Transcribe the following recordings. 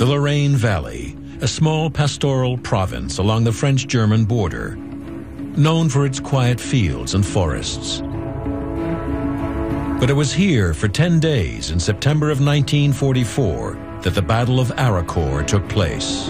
The Lorraine Valley, a small pastoral province along the French-German border, known for its quiet fields and forests. But it was here for 10 days in September of 1944 that the Battle of Allacourt took place.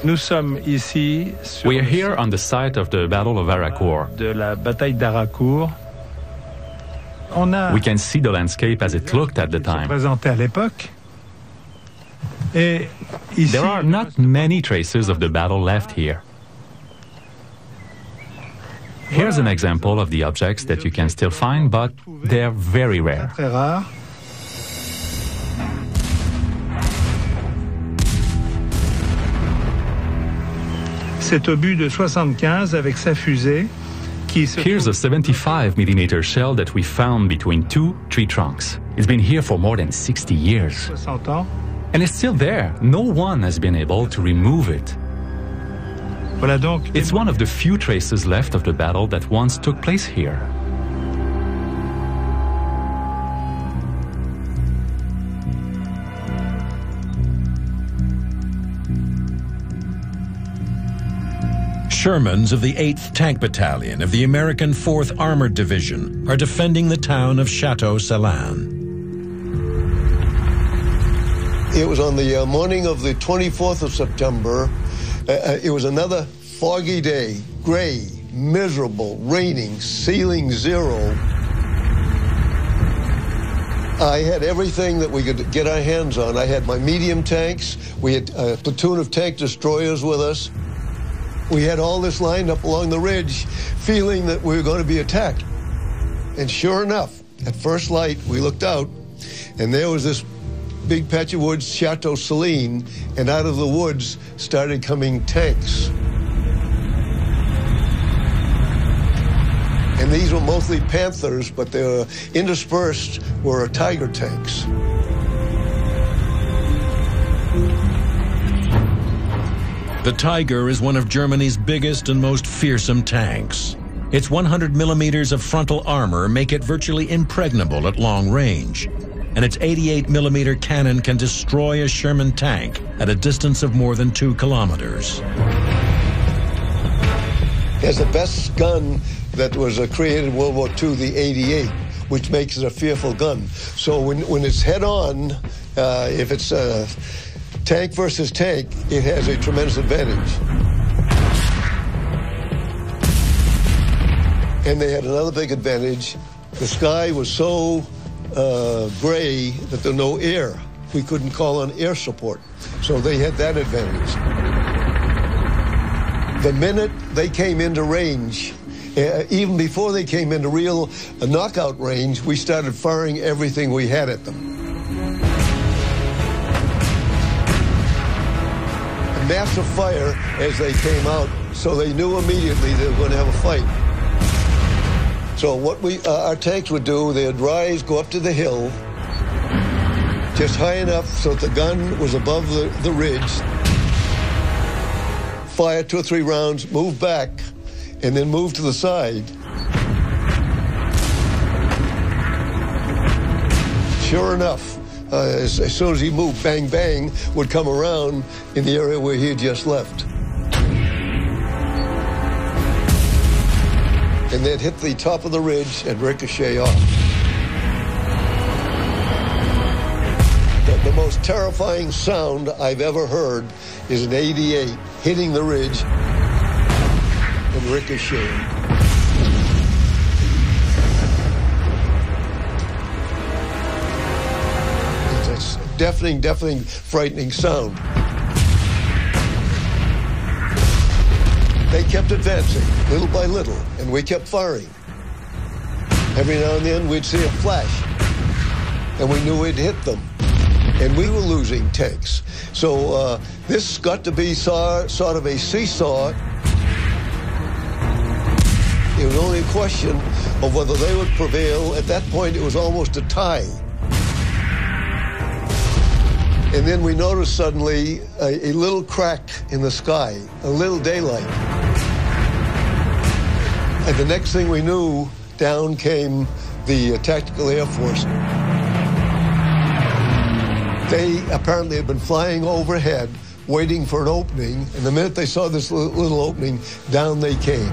We are here on the site of the Battle of Allacourt. We can see the landscape as it looked at the time. There are not many traces of the battle left here. Here's an example of the objects that you can still find, but they're very rare. Cet obus de 75 avec sa fusée. Here's a 75mm shell that we found between two tree trunks. It's been here for more than 60 years. And it's still there. No one has been able to remove it. It's one of the few traces left of the battle that once took place here. Shermans of the 8th Tank Battalion of the American 4th Armored Division are defending the town of Château-Salins. It was on the morning of the 24th of September. It was another foggy day, gray, miserable, raining, ceiling zero. I had everything that we could get our hands on. I had my medium tanks. We had a platoon of tank destroyers with us. We had all this lined up along the ridge, feeling that we were going to be attacked. And sure enough, at first light, we looked out, and there was this big patch of woods, Château-Salins, and out of the woods started coming tanks. And these were mostly Panthers, but they were interspersed were Tiger tanks. The Tiger is one of Germany's biggest and most fearsome tanks. Its 100 millimeters of frontal armor make it virtually impregnable at long range, and its 88 millimeter cannon can destroy a Sherman tank at a distance of more than 2 kilometers. It has the best gun that was created in World War II, the 88, which makes it a fearful gun. So when it's head-on, if it's tank versus tank, it has a tremendous advantage. And they had another big advantage. The sky was so gray that there was no air. We couldn't call on air support. So they had that advantage. The minute they came into range, even before they came into real knockout range, we started firing everything we had at them. Massive fire as they came out, so they knew immediately they were going to have a fight. So what our tanks would do, they would rise, go up to the hill, just high enough so that the gun was above the ridge, fire 2 or 3 rounds, move back, and then move to the side. Sure enough, as soon as he moved, bang, bang, would come around in the area where he had just left. And they'd hit the top of the ridge and ricochet off. The most terrifying sound I've ever heard is an 88 hitting the ridge and ricocheting. Deafening, frightening sound. They kept advancing, little by little, and we kept firing. Every now and then, we'd see a flash, and we knew we'd hit them. And we were losing tanks. So this got to be sort of a seesaw. It was only a question of whether they would prevail. At that point, it was almost a tie. And then we noticed suddenly a little crack in the sky, a little daylight. And the next thing we knew, down came the Tactical Air Force. They apparently had been flying overhead, waiting for an opening, and the minute they saw this little opening, down they came.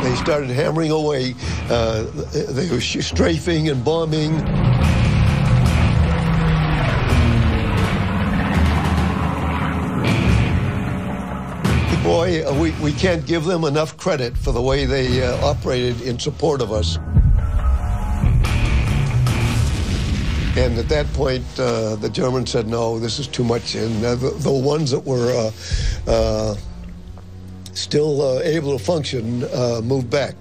They started hammering away. They were strafing and bombing. Boy, we can't give them enough credit for the way they operated in support of us. And at that point, the Germans said, no, this is too much. And the ones that were still able to function moved back.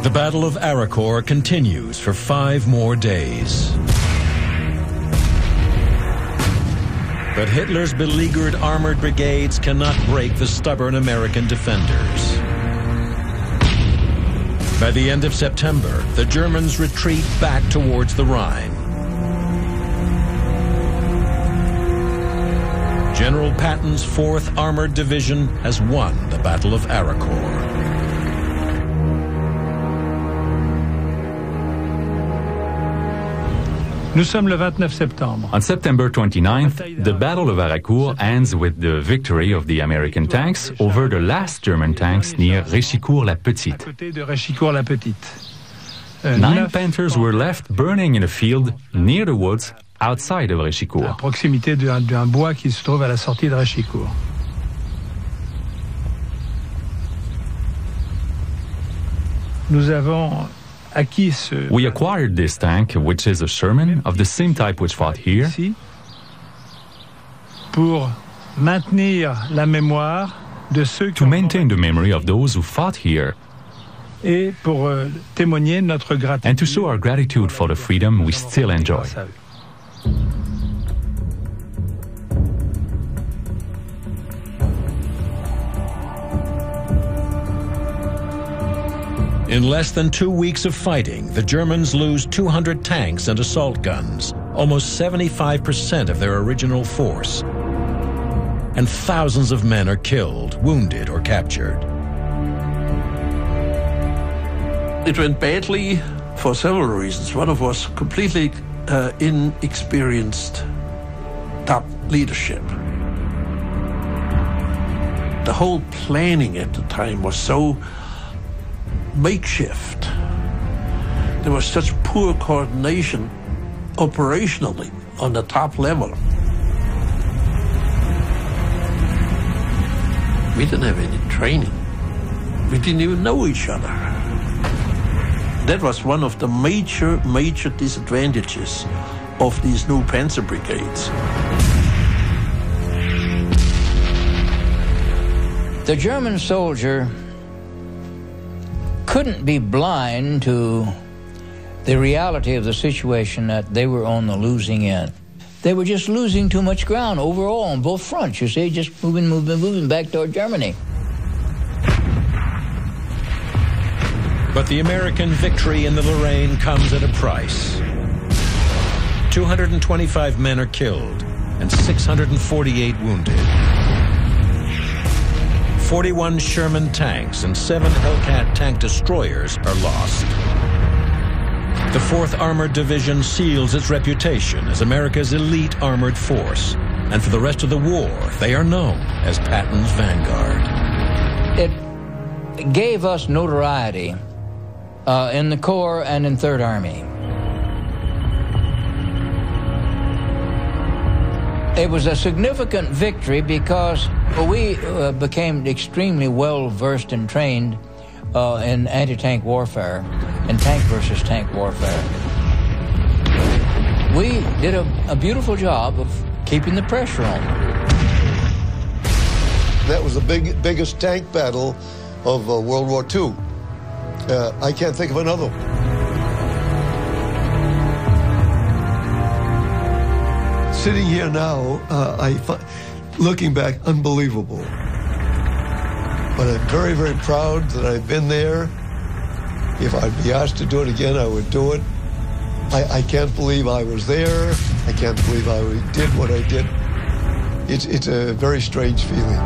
The Battle of Allacourt continues for 5 more days. But Hitler's beleaguered armored brigades cannot break the stubborn American defenders. By the end of September, the Germans retreat back towards the Rhine. General Patton's 4th Armored Division has won the Battle of Allacourt. Nous sommes le 29 septembre. On September 29th, the Battle of Allacourt ends with the victory of the American tanks over the last German tanks near Réchicourt-la-Petite. Côté de Réchicourt-la-Petite. 9 Panthers were left burning in a field near the woods outside of À Réchicourt. proximité d'un bois qui se trouve à la sortie de Réchicourt. Nous avons acquis ce... We acquired this tank, which is a Sherman of the same type which fought here, ici, pour maintenir la mémoire de ceux qui to maintain the memory of those who fought here et pour témoigner notre gratitude and to show our gratitude for the freedom we still enjoy. grâce à eux. In less than 2 weeks of fighting, the Germans lose 200 tanks and assault guns, almost 75% of their original force. And thousands of men are killed, wounded, or captured. It went badly for several reasons. One of was completely inexperienced top leadership. The whole planning at the time was so makeshift. There was such poor coordination operationally on the top level. We didn't have any training. We didn't even know each other. That was one of the major disadvantages of these new Panzer brigades. The German soldier couldn't be blind to the reality of the situation that they were on the losing end. They were just losing too much ground overall on both fronts, you see, just moving back toward Germany. But the American victory in the Lorraine comes at a price. 225 men are killed and 648 wounded. 41 Sherman tanks and 7 Hellcat tank destroyers are lost. The 4th Armored Division seals its reputation as America's elite armored force, and for the rest of the war, they are known as Patton's Vanguard. It gave us notoriety in the Corps and in Third Army. It was a significant victory because we became extremely well-versed and trained in anti-tank warfare and tank versus tank warfare. We did a beautiful job of keeping the pressure on. That was the biggest tank battle of World War II. I can't think of another. Sitting here now, looking back, unbelievable. But I'm very, very proud that I've been there. If I'd be asked to do it again, I would do it. I can't believe I was there. I can't believe I did what I did. It's a very strange feeling.